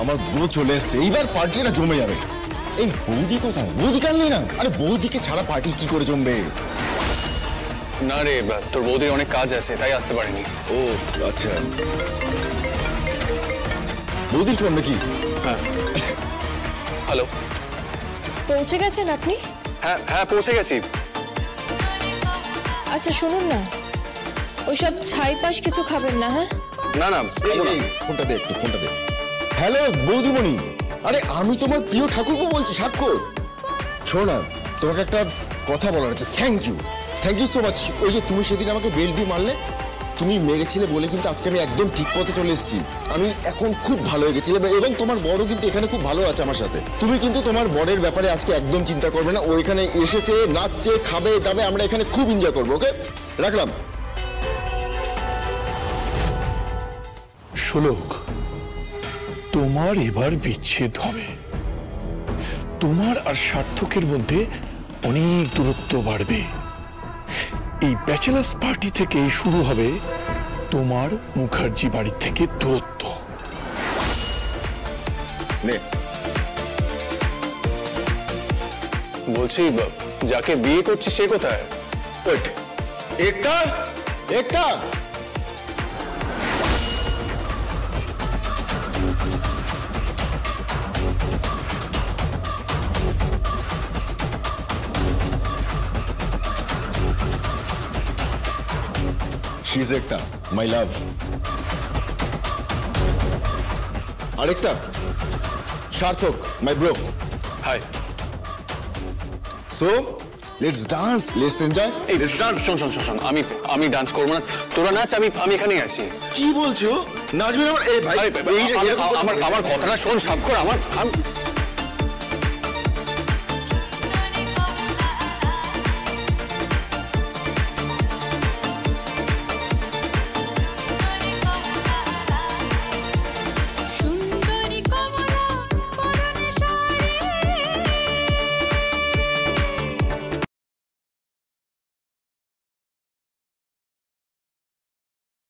আমার ব্রো চলে এসছে, এইবার পার্টিটা জমে যাবে। এই বৌদি কোথায়? বৌদি কাল নেই না? আরে বৌদিকে ছাড়া পার্টি কি করে জমবে? না রে, তোর বৌদির অনেক কাজ আছে তাই আসতে পারিনি। ও আচ্ছা, বৌদির ফোন নাকি? হ্যাঁ। হ্যালো। পৌঁছে গেছেন আপনি? হ্যাঁ হ্যাঁ পৌঁছে গেছি। আচ্ছা শুনুন না, ওইসব ছাইপাশ কিছু খাবেন না। হ্যাঁ না না, ফোনটা দে, একটু ফোনটা দে। হ্যালো বৌদিমণি, আরে আমি তোমার প্রিয় ঠাকুরকে বলছি, স্বাক্ষর। শোনো না, তোমাকে একটা কথা বলার আছে। Thank you so much. ওই যে তুমি সেদিন আমাকে বেল দিয়ে মারলে, তুমি মেরেছিলে বলে কিন্তু আজকে আমি একদম ঠিক পথে চলে এসেছি। আমি এখন খুব ভালো হয়ে গেছি এবং তোমার বড় কিন্তু এখানে খুব ভালো আছে আমার সাথে। তুমি কিন্তু তোমার বরের ব্যাপারে আজকে একদম চিন্তা করবে না। ও এখানে এসেছে, নাচছে, খাবে দাবে, আমরা এখানে খুব এনজয় করবো। ওকে, রাখলাম। শোলক, তোমার এবার বিচ্ছেদ হবে। তোমার আর সার্থকের মধ্যে অনেক দূরত্ব বাড়বে। এই ব্যাচেলার্স পার্টি থেকে শুরু হবে তোমার মুখার্জি বাড়ির থেকে দূরত্ব। বলছি যাকে বিয়ে করছি সে কোথায়? একটা একটা She's Ekta, my love. আরেকটা Sarthak, my bro. Hi. So, let's dance, let's enjoy. এই শোন, আমি ডান্স করবো না, তোরা নাচ, আমি এখানেই আছি। কি বলছো? নাচবে না? এই ভাই, আমার কথাটা শোন স্বাক্ষর, আমার